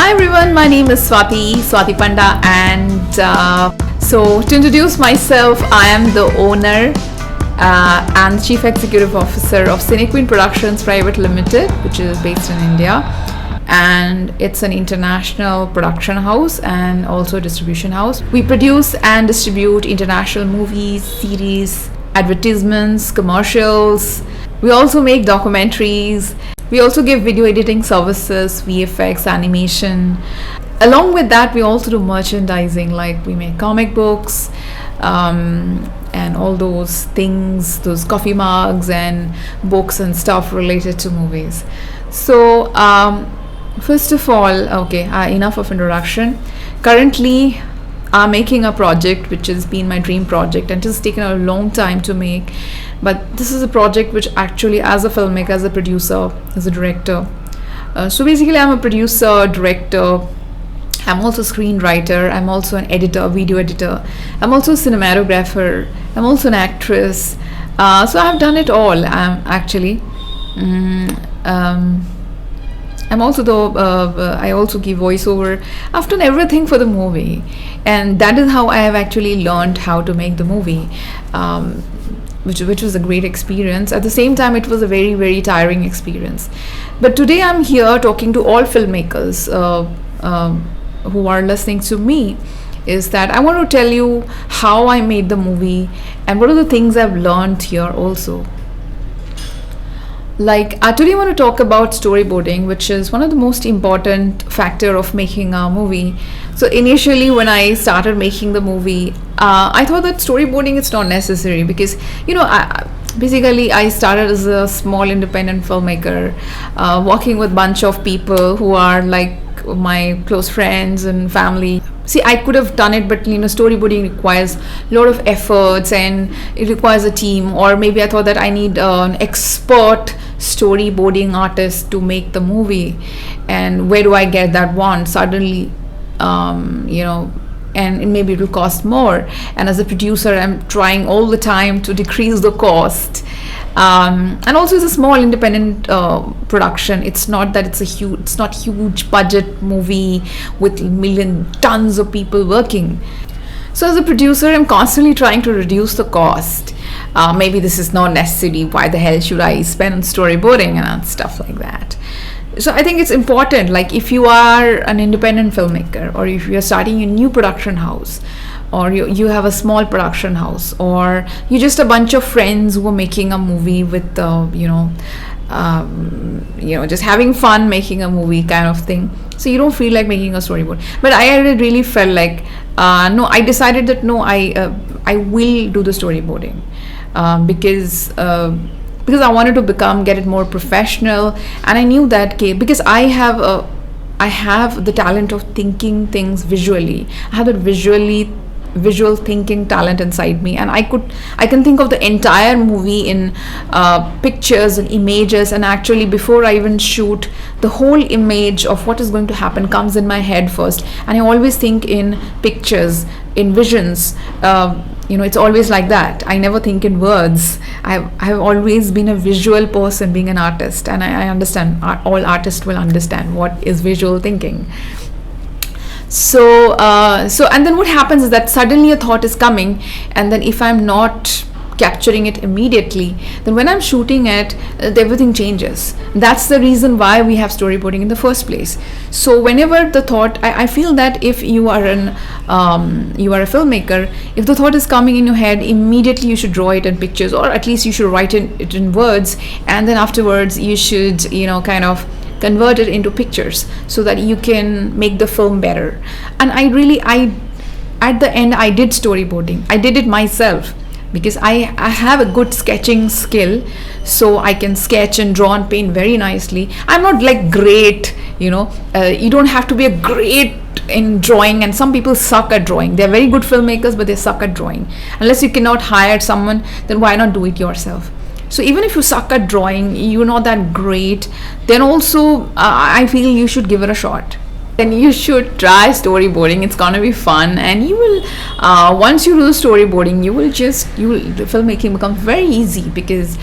Hi everyone, my name is Swati Panda, and so to introduce myself, I am the owner and Chief Executive Officer of SineyQueen Productions Private Limited, which is based in India, and it's an international production house and also distribution house. We produce and distribute international movies, series, advertisements, commercials. We also make documentaries. We also give video editing services, VFX, animation. Along with that, we also do merchandising, like we make comic books and all those things, those coffee mugs and books and stuff related to movies. So first of all, enough of introduction. Currently, I'm making a project which has been my dream project and it's taken a long time to make. But this is a project which actually, as a filmmaker, as a producer, as a director. So basically, I'm a producer, director. I'm also a screenwriter. I'm also an editor, video editor. I'm also a cinematographer. I'm also an actress. So I've done it all, actually. I'm also I also give voiceover. I've done everything for the movie, and that is how I have actually learned how to make the movie, which was a great experience. At the same time, it was a very, very tiring experience. But today I'm here talking to all filmmakers who are listening to me, is that I want to tell you how I made the movie and what are the things I've learned here also. Like, today I want to talk about storyboarding, which is one of the most important factor of making a movie. So initially, when I started making the movie, I thought that storyboarding is not necessary because, basically I started as a small independent filmmaker, working with bunch of people who are like my close friends and family. See, I could have done it, but storyboarding requires a lot of efforts and it requires a team. Or maybe I thought that I need an expert storyboarding artist to make the movie, and where do I get that one suddenly? And maybe it will cost more. And as a producer, I'm trying all the time to decrease the cost. And also, it's a small independent production. It's not that it's not huge budget movie with tons of people working. So as a producer, I'm constantly trying to reduce the cost. Maybe this is not necessary. Why the hell should I spend on storyboarding and stuff like that? So I think it's important, like if you are an independent filmmaker, or if you're starting a new production house, or you have a small production house, or you're just a bunch of friends who are making a movie with just having fun making a movie kind of thing, so you don't feel like making a storyboard. But I really felt like I decided that I will do the storyboarding because I wanted to get it more professional. And I knew that because I have the talent of thinking things visually. I have that visual thinking talent inside me, and I can think of the entire movie in pictures and images, and actually before I even shoot, the whole image of what is going to happen comes in my head first, and I always think in pictures, in visions. It's always like that. I never think in words. I have always been a visual person, being an artist, and I understand, all artists will understand what is visual thinking. So and then what happens is that suddenly a thought is coming, and then if I'm not capturing it immediately, then when I'm shooting it, everything changes. That's the reason why we have storyboarding in the first place. So whenever the thought, I feel that if you are a filmmaker, if the thought is coming in your head, immediately you should draw it in pictures, or at least you should write it in words, and then afterwards you should kind of convert it into pictures so that you can make the film better. And at the end, I did storyboarding. I did it myself because I have a good sketching skill, so I can sketch and draw and paint very nicely. I'm not like great, you don't have to be a great in drawing, and some people suck at drawing. They're very good filmmakers, but they suck at drawing. Unless you cannot hire someone, then why not do it yourself? So even if you suck at drawing, you're not that great, then also I feel you should give it a shot. Then you should try storyboarding. It's gonna be fun, and you will once you do the storyboarding, the filmmaking becomes very easy because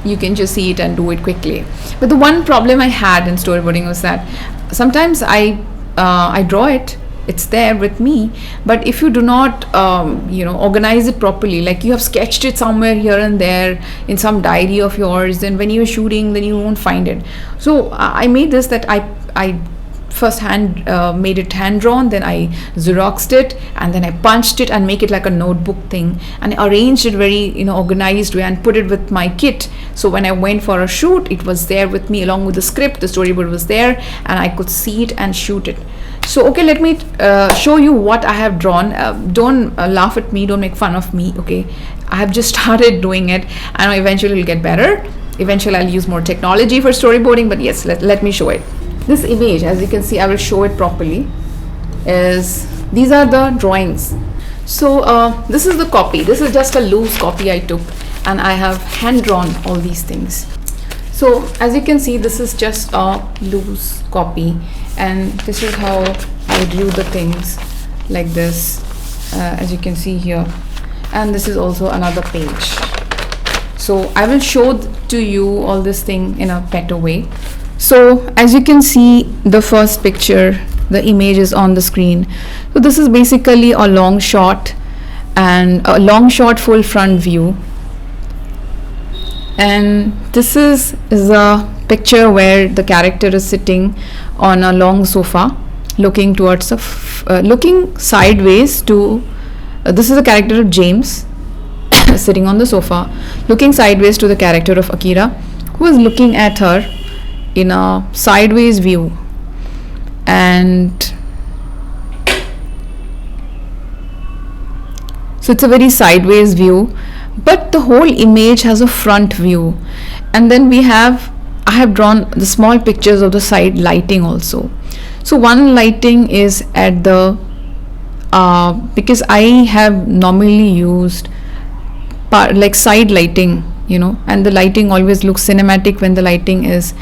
you can just see it and do it quickly. But the one problem I had in storyboarding was that sometimes I I draw it, it's there with me. But if you do not organize it properly, like you have sketched it somewhere here and there in some diary of yours, then when you're shooting, then you won't find it. So I made this, that I first made it hand drawn, then I xeroxed it, and then I punched it and make it like a notebook thing, and I arranged it very organized way and put it with my kit. So when I went for a shoot, it was there with me along with the script. The storyboard was there and I could see it and shoot it. So okay, let me show you what I have drawn. Don't laugh at me, don't make fun of me, okay? I have just started doing it, and eventually it'll get better. Eventually I'll use more technology for storyboarding, but yes, let me show it. This image, as you can see, I will show it properly, these are the drawings. So this is the copy. This is just a loose copy I took, and I have hand drawn all these things. So as you can see, this is just a loose copy, and this is how I drew the things, like this, as you can see here. And this is also another page. So I will show to you all this thing in a better way. So as you can see, the first picture, the image is on the screen. So this is basically a long shot, and a long shot full front view. And this is a picture where the character is sitting on a long sofa, looking towards looking sideways to this is the character of James sitting on the sofa, looking sideways to the character of Akira, who is looking at her in a sideways view. And so it's a very sideways view, but the whole image has a front view. And then I have drawn the small pictures of the side lighting also. So one lighting is at the because I have normally used like side lighting, and the lighting always looks cinematic when the lighting is.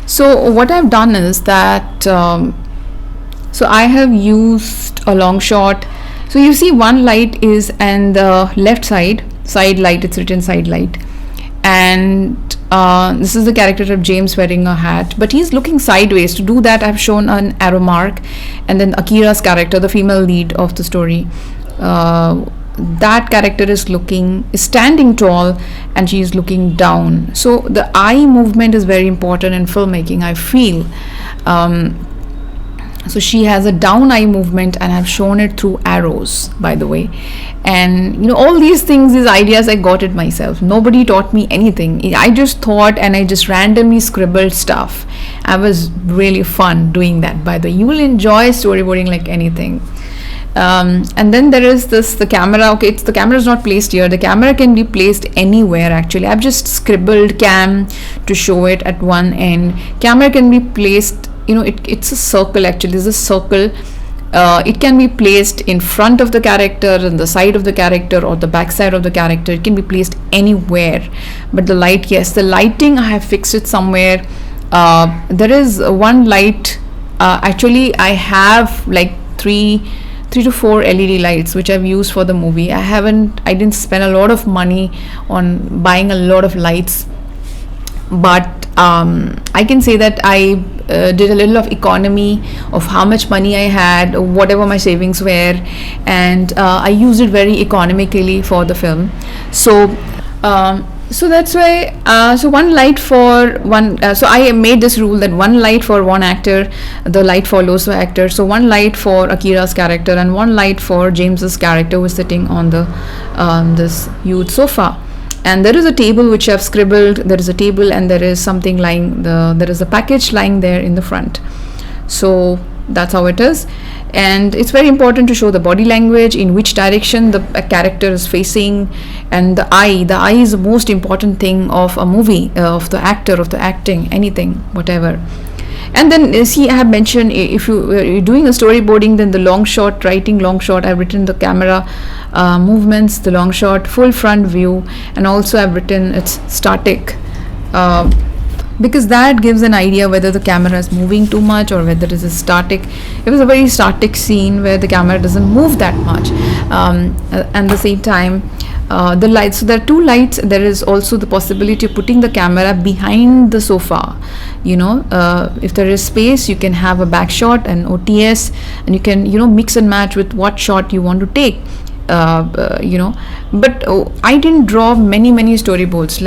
So what I've done is that so I have used a long shot. So you see one light is on the left side light, it's written side light, and this is the character of James wearing a hat, but he's looking sideways. To do that, I've shown an arrow mark, and then Akira's character, the female lead of the story, that character is standing tall, and she is looking down. So the eye movement is very important in filmmaking, I feel. So she has a down eye movement, and I've shown it through arrows, by the way. And all these things, these ideas, I got it myself. Nobody taught me anything. I just thought, and I just randomly scribbled stuff. I was really fun doing that, by the way. You will enjoy storyboarding like anything. And then there is the camera. Okay, the camera is not placed here. The camera can be placed anywhere, actually. I've just scribbled cam to show it at one end. Camera can be placed, it's a circle, actually. This is a circle. It can be placed in front of the character, on the side of the character, or the back side of the character. It can be placed anywhere. But the light, yes, the lighting, I have fixed it somewhere. There is one light. Actually, I have like three to four LED lights which I've used for the movie. I didn't spend a lot of money on buying a lot of lights, but I can say that I did a little of economy of how much money I had, whatever my savings were, and I used it very economically for the film. So that's why so one light for one so I made this rule that one light for one actor, the light follows the actor. So one light for Akira's character and one light for James's character, who is sitting on the this huge sofa. And there is a table which I've scribbled. There is a table, and there is something there is a package lying there in the front. So that's how it is. And it's very important to show the body language, in which direction the character is facing, and the eye is the most important thing of a movie, of the actor, of the acting, anything, whatever. And then see, I have mentioned, if you're doing a storyboarding, then the long shot, writing long shot, I've written the camera movements, the long shot, full front view, and also I've written it's static, because that gives an idea whether the camera is moving too much or whether it is static. It was a very static scene where the camera doesn't move that much. At the same time, the lights. So there are two lights. There is also the possibility of putting the camera behind the sofa. If there is space, you can have a back shot and OTS, and you can mix and match with what shot you want to take. But I didn't draw many storyboards.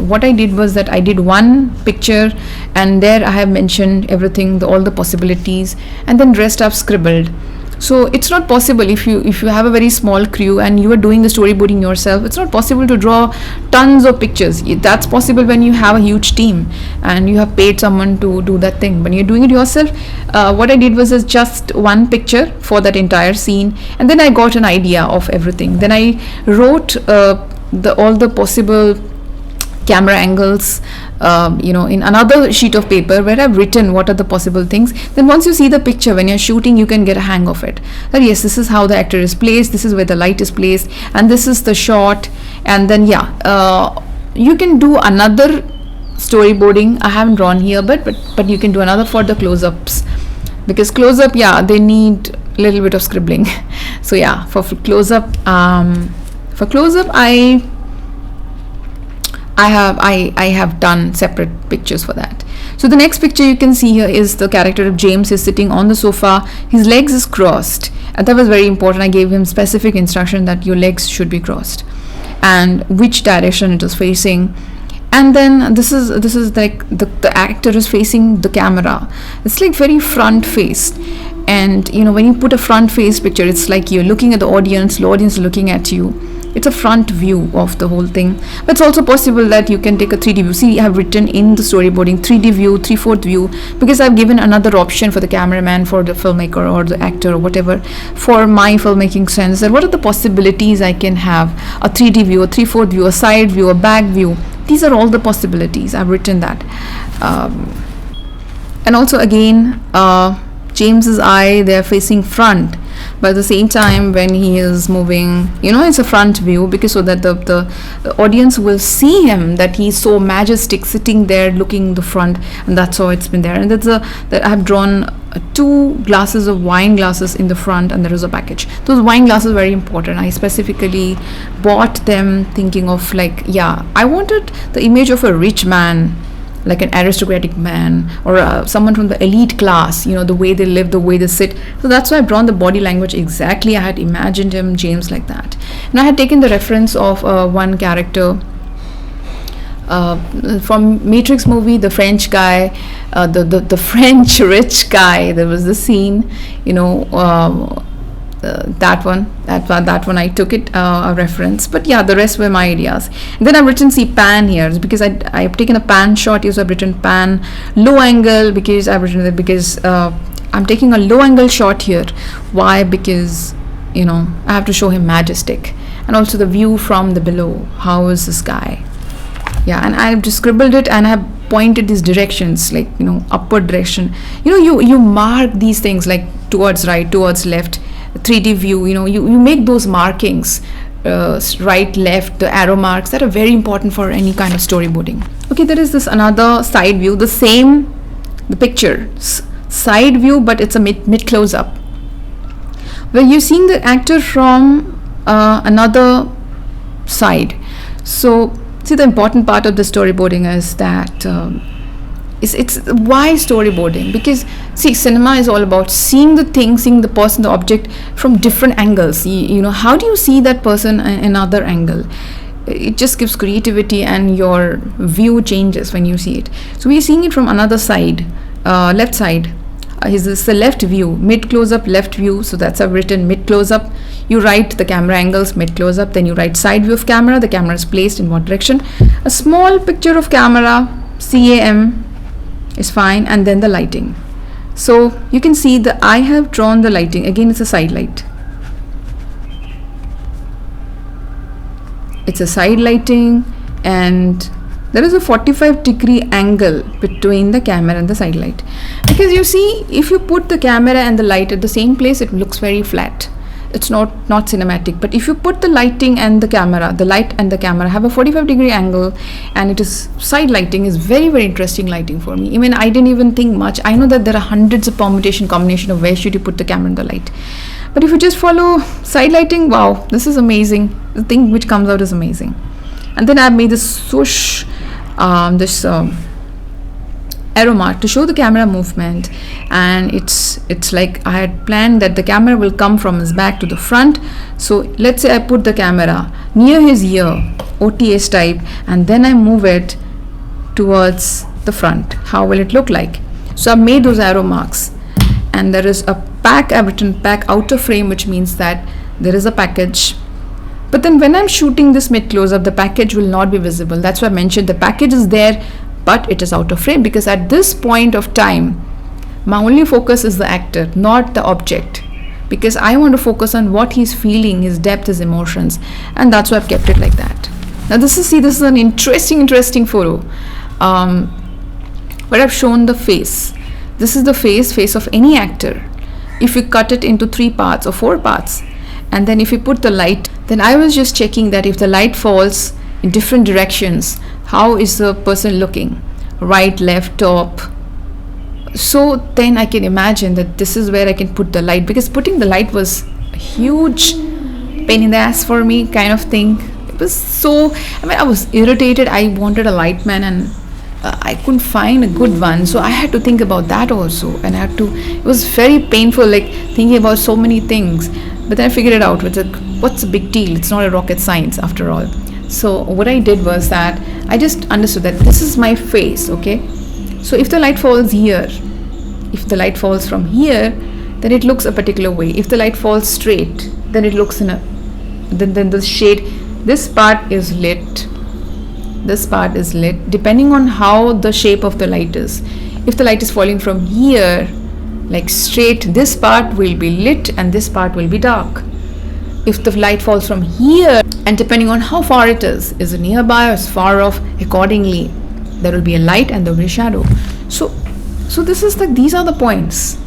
What I did was that I did one picture, and there I have mentioned everything, all the possibilities, and then rest I've scribbled. So it's not possible if you have a very small crew and you are doing the storyboarding yourself. It's not possible to draw tons of pictures. That's possible when you have a huge team and you have paid someone to do that thing. When you're doing it yourself, what I did was just one picture for that entire scene, and then I got an idea of everything. Then I wrote all the possible camera angles in another sheet of paper where I've written what are the possible things. Then once you see the picture when you're shooting, you can get a hang of it, that yes, this is how the actor is placed, this is where the light is placed, and this is the shot. And then you can do another storyboarding. I haven't drawn here, but you can do another for the close-ups, because close-up, they need a little bit of scribbling. So for close-up, I have done separate pictures for that. So the next picture you can see here is the character of James is sitting on the sofa. His legs is crossed, and that was very important. I gave him specific instruction that your legs should be crossed and which direction it is facing. And then this is like the actor is facing the camera. It's like very front faced. And when you put a front face picture, it's like you're looking at the audience is looking at you. It's a front view of the whole thing. But it's also possible that you can take a 3D view. See, I have written in the storyboarding 3D view, 3/4 view, because I've given another option for the cameraman, for the filmmaker or the actor or whatever, for my filmmaking sense, that what are the possibilities I can have: a 3D view, a 3/4 view, a side view, a back view. These are all the possibilities. I've written that. And also again, James's eye, they're facing front, but at the same time when he is moving, it's a front view, because so that the audience will see him, that he's so majestic sitting there looking the front, and that's how it's been there. And that I have drawn 2 glasses of wine glasses in the front, and there is a package. Those wine glasses are very important. I specifically bought them thinking of I wanted the image of a rich man, like an aristocratic man, or someone from the elite class, the way they live, the way they sit. So that's why I've drawn the body language exactly. I had imagined him, James, like that. And I had taken the reference of one character from Matrix movie, the French guy, the French rich guy. There was the scene, that one I took it a reference, but the rest were my ideas. And then I've written pan here because I've taken a pan shot here, so I've written pan. Low angle, because I've written that because I'm taking a low angle shot here. Why? Because I have to show him majestic, and also the view from the below. How is this guy? And I've just scribbled it, and I have pointed these directions, like upward direction. You mark these things, like towards right, towards left. 3D view, you make those markings, right, left, the arrow marks, that are very important for any kind of storyboarding. Okay, there is this another side view, the picture side view, but it's a mid close up, where you're seeing the actor from another side. So see, the important part of the storyboarding is that it's why storyboarding, because see, cinema is all about seeing the thing, seeing the person, the object from different angles. How do you see that person in another angle? It just gives creativity, and your view changes when you see it. So we're seeing it from another side, left side. This is the left view, mid close up, left view. So that's I've written mid close up. You write the camera angles, mid close up. Then you write side view of camera. The camera is placed in what direction? A small picture of camera, CAM is fine, and then the lighting. So you can see that I have drawn the lighting. Again, it's a side light. It's a side lighting, and there is a 45-degree angle between the camera and the side light, because you see, if you put the camera and the light at the same place, it looks very flat. It's not cinematic. But if you put the lighting and the camera, the light and the camera have a 45-degree angle, and it is side lighting, is very, very interesting lighting for me. I didn't even think much. I know that there are hundreds of combination of where should you put the camera and the light, But if you just follow side lighting, wow, this is amazing. The thing which comes out is amazing. And then I've made this swoosh, arrow mark to show the camera movement, and it's like I had planned that the camera will come from his back to the front. So let's say I put the camera near his ear, OTS type, and then I move it towards the front. How will it look like? So I've made those arrow marks, and there is a pack. I've written pack outer frame, which means that there is a package. But then when I'm shooting this mid close-up, the package will not be visible. That's why I mentioned the package is there, but it is out of frame, because at this point of time, my only focus is the actor, not the object, because I want to focus on what he's feeling, his depth, his emotions, and that's why I've kept it like that. Now this is an interesting photo, where I've shown the face. This is the face of any actor. If you cut it into 3 parts or 4 parts, and then if you put the light, then I was just checking that if the light falls in different directions, how is the person looking, right, left, top. So then I can imagine that this is where I can put the light, because putting the light was a huge pain in the ass for me kind of thing. It was so, I was irritated. I wanted a light man, and I couldn't find a good one, so I had to think about that also, and it was very painful, like thinking about so many things. But then I figured it out. What's the big deal? It's not a rocket science after all. So what I did was that I just understood that this is my face, okay? So if the light falls here, if the light falls from here, then it looks a particular way. If the light falls straight, then it looks then the shade, this part is lit, this part is lit, depending on how the shape of the light is. If the light is falling from here, like straight, this part will be lit and this part will be dark. If the light falls from here, and depending on how far it is it nearby or is far off, accordingly there will be a light and there will be a shadow. So these are the points.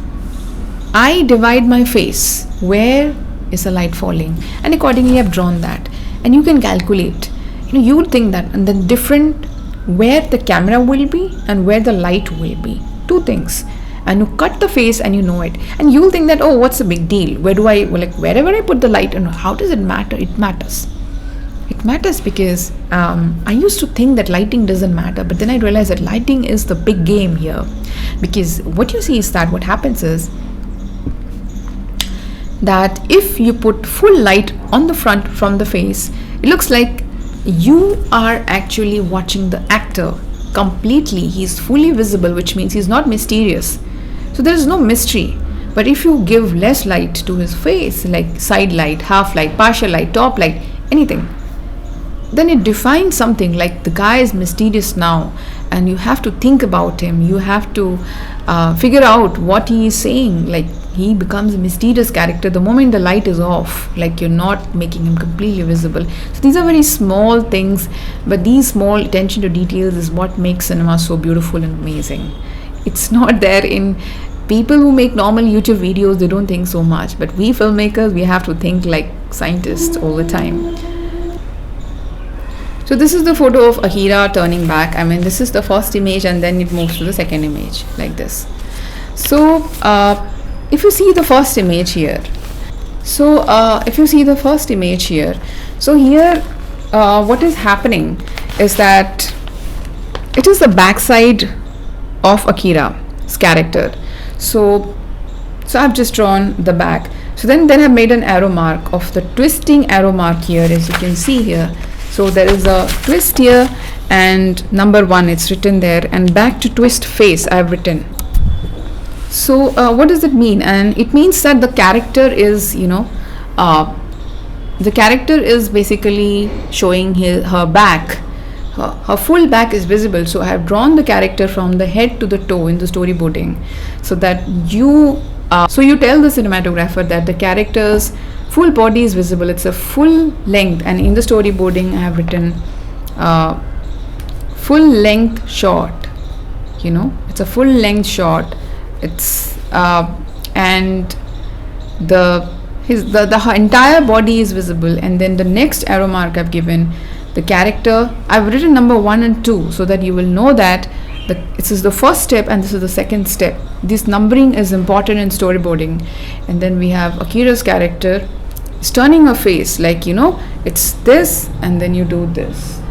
I divide my face, where is the light falling, and accordingly I've drawn that. And you can calculate, you would think that, and then different where the camera will be and where the light will be, 2 things. And you cut the face and you know it, and you'll think that, oh, what's the big deal, wherever I put the light, and how does it matter? It matters because I used to think that lighting doesn't matter, but then I realized that lighting is the big game here. Because what you see is that what happens is that if you put full light on the front from the face, it looks like you are actually watching the actor completely. He's fully visible, which means he's not mysterious. So there is no mystery. But if you give less light to his face, like side light, half light, partial light, top light, anything, then it defines something, like the guy is mysterious now, and you have to think about him. You have to figure out what he is saying. Like, he becomes a mysterious character the moment the light is off, like you're not making him completely visible. So these are very small things, but these small attention to details is what makes cinema so beautiful and amazing. It's not there in people who make normal YouTube videos. They don't think so much, but we filmmakers, we have to think like scientists all the time. So this is the photo of Akira turning back. This is the first image, and then it moves to the second image like this. So if you see the first image here, so here what is happening is that it is the backside of Akira's character. So I've just drawn the back. So then I've made an arrow mark of the twisting arrow mark here, as you can see here. So there is a twist here, and number 1, it's written there, and back to twist face I've written. So what does it mean? And it means that the character is, basically showing her back. Her full back is visible. So I have drawn the character from the head to the toe in the storyboarding, so that you tell the cinematographer that the character's full body is visible. It's a full length, and in the storyboarding I have written full length shot. It's a full length shot. It's and the entire body is visible. And then the next arrow mark I've given the character, I've written number 1 and 2, so that you will know that This is the first step and this is the second step. This numbering is important in storyboarding. And then we have Akira's character is turning her face, like, it's this, and then you do this.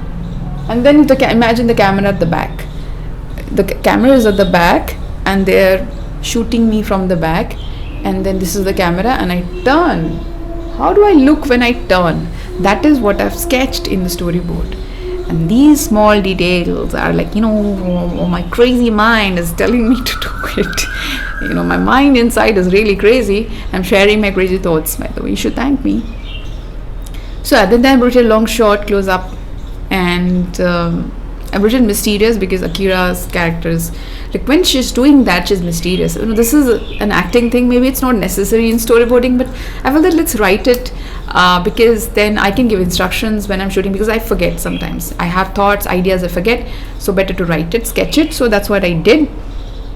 And then imagine the camera at the back. The camera is at the back and they're shooting me from the back, and then this is the camera and I turn. How do I look when I turn? That is what I've sketched in the storyboard. And these small details are like, my crazy mind is telling me to do it. My mind inside is really crazy. I'm sharing my crazy thoughts, by the way. You should thank me. So other than brutal long shot, close up, and a brutal mysterious, because Akira's characters, like when she's doing that, she's mysterious. This is an acting thing. Maybe it's not necessary in storyboarding, but I felt that let's write it. Because then I can give instructions when I'm shooting, because I forget sometimes. I have thoughts, ideas, I forget. So better to write it, sketch it. So that's what I did.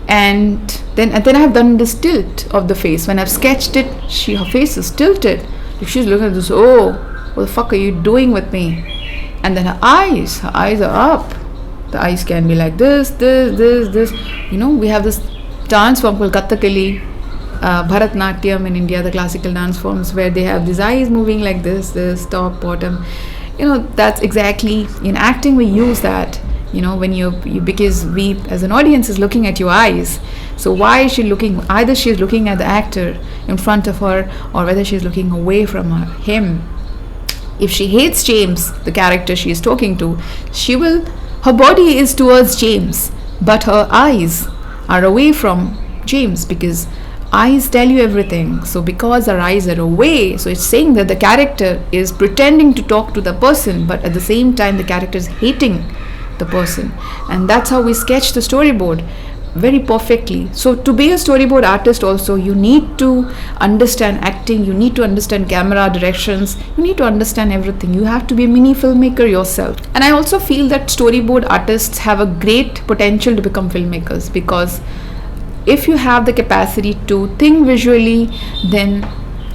And then I have done this tilt of the face. When I've sketched it, her face is tilted. If she's looking at this, what the fuck are you doing with me? And then her eyes are up. The eyes can be like this. We have this dance form called Kathakali, Bharatnatyam in India, the classical dance forms, where they have these eyes moving like this, top, bottom. That's exactly, in acting we use that, when you because we as an audience is looking at your eyes. So why is she looking? Either she's looking at the actor in front of her, or whether she's looking away from him. If she hates James, the character she is talking to, her body is towards James, but her eyes are away from James, because eyes tell you everything. So because our eyes are away, so it's saying that the character is pretending to talk to the person, but at the same time the character is hating the person. And that's how we sketch the storyboard very perfectly. So to be a storyboard artist also, you need to understand acting, you need to understand camera directions, you need to understand everything. You have to be a mini filmmaker yourself. And I also feel that storyboard artists have a great potential to become filmmakers, because if you have the capacity to think visually, then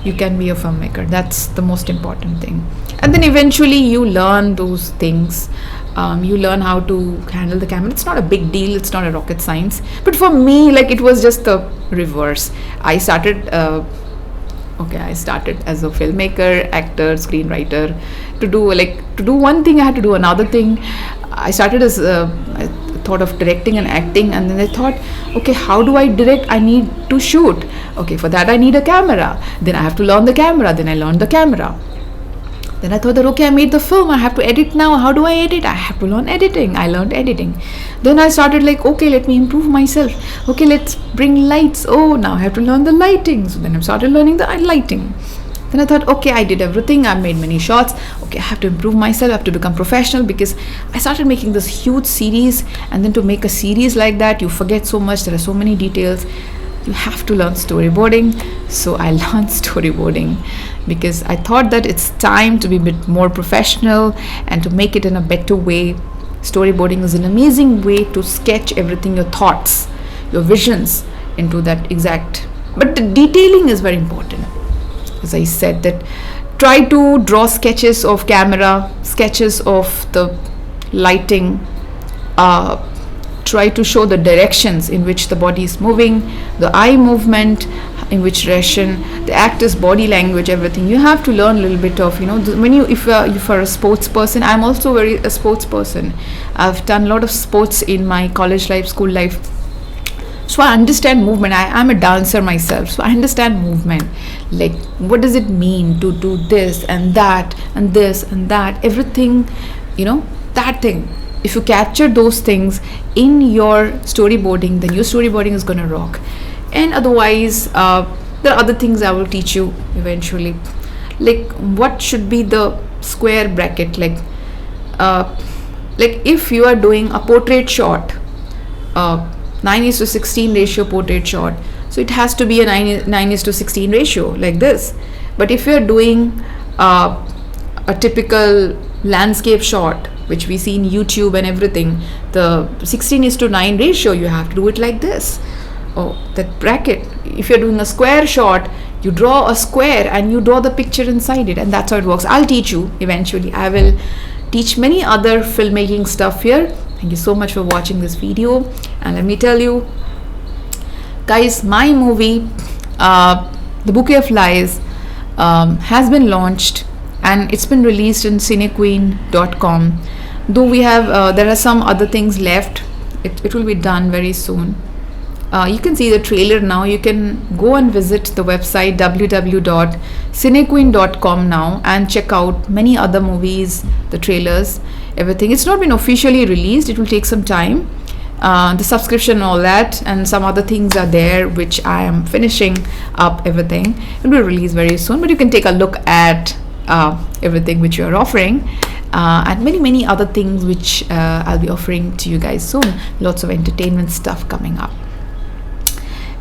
you can be a filmmaker. That's the most important thing. And then eventually you learn those things. You learn how to handle the camera. It's not a big deal. It's not a rocket science. But for me, it was just the reverse. I started as a filmmaker, actor, screenwriter. To do one thing, I had to do another thing. I started as I thought of directing and acting, and then I thought, okay, how do I direct? I need to shoot. Okay, for that I need a camera. Then I have to learn the camera. Then I learned the camera. Then I thought that, okay, I made the film, I have to edit now. How do I edit? I have to learn editing. I learned editing. Then I started okay, let me improve myself. Okay, let's bring lights. Oh, now I have to learn the lighting. So then I started learning the lighting. Then I thought, okay, I did everything. I made many shots. Okay, I have to improve myself. I have to become professional, because I started making this huge series. And then to make a series like that, you forget so much. There are so many details. You have to learn storyboarding. So I learned storyboarding, because I thought that it's time to be a bit more professional and to make it in a better way. Storyboarding is an amazing way to sketch everything, your thoughts, your visions into that exact. But the detailing is very important. As I said, that try to draw sketches of camera, sketches of the lighting, try to show the directions in which the body is moving, the eye movement, in which direction, the actor's body language, everything. You have to learn a little bit of, if you're a sports person. I'm also a sports person. I've done a lot of sports in my college life, school life. So I understand movement. I'm a dancer myself, so I understand movement. Like, what does it mean to do this and that and this and that, everything, that thing. If you capture those things in your storyboarding, then your storyboarding is gonna rock. And otherwise, there are other things I will teach you eventually. Like, what should be the square bracket? Like if you are doing a portrait shot, 9:16 ratio portrait shot, so it has to be a 9:16 ratio, like this. But if you are doing a typical landscape shot, which we see in YouTube and everything, the 16:9 ratio, you have to do it like this. Oh, that bracket. If you're doing a square shot, you draw a square and you draw the picture inside it, and that's how it works. I'll teach you eventually. I will teach many other filmmaking stuff here, Thank you so much for watching this video. And let me tell you, guys, my movie, The Bouquet of Lies, has been launched and it's been released in SineyQueen.com. Though we have, there are some other things left. It will be done very soon. You can see the trailer now. You can go and visit the website www.SineyQueen.com now and check out many other movies, the trailers, everything. It's not been officially released. It will take some time. The subscription and all that, and some other things are there which I am finishing up everything. It will be released very soon, but you can take a look at everything which you are offering, and many other things which I'll be offering to you guys soon. Lots of entertainment stuff coming up.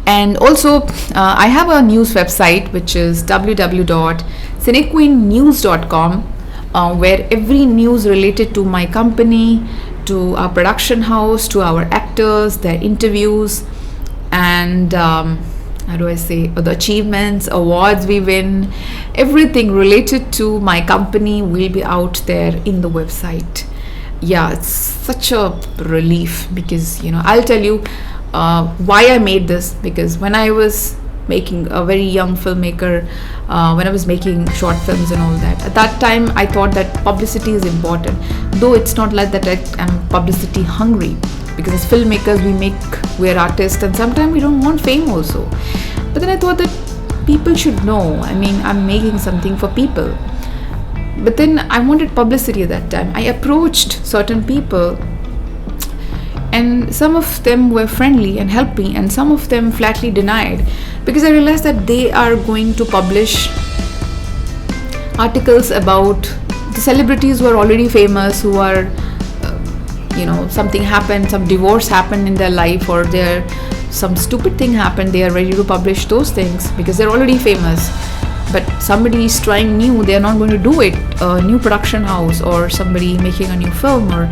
And also I have a news website which is www.SineyQueenNews.com, where every news related to my company, to our production house, to our actors, their interviews, and how do I say, the achievements, awards we win, everything related to my company will be out there in the website. Yeah, it's such a relief, because I'll tell you why I made this. Because when I was making a very young filmmaker, when I was making short films and all that, at that time I thought that publicity is important, though it's not like that I'm publicity hungry, because as filmmakers we're artists and sometimes we don't want fame also. But then I thought that people should know, I'm making something for people. But then I wanted publicity at that time. I approached certain people, and some of them were friendly and helped me, and some of them flatly denied, because I realized that they are going to publish articles about the celebrities who are already famous, who are something happened, some divorce happened in their life, or some stupid thing happened. They are ready to publish those things because they're already famous. But somebody is trying new, they are not going to do it. A new production house or somebody making a new film, or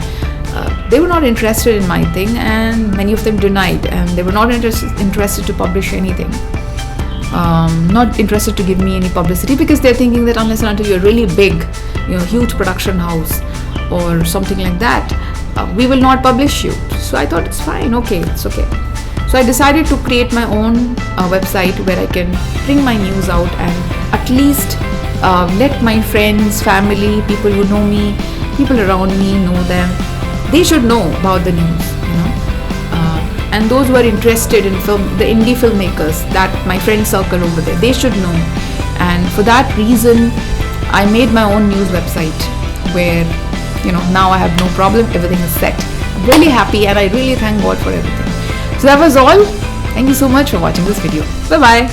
they were not interested in my thing, and many of them denied, and they were not interested to publish anything, not interested to give me any publicity, because they're thinking that unless and until you're really big, huge production house or something like that, we will not publish you. So I thought it's fine, it's okay. So I decided to create my own website where I can bring my news out, and at least let my friends, family, people who know me, people around me know them. They should know about the news, and those who are interested in film, the indie filmmakers, that my friend circle over there, they should know. And for that reason, I made my own news website where, now I have no problem, everything is set. I'm really happy, and I really thank God for everything. So that was all. Thank you so much for watching this video. Bye bye.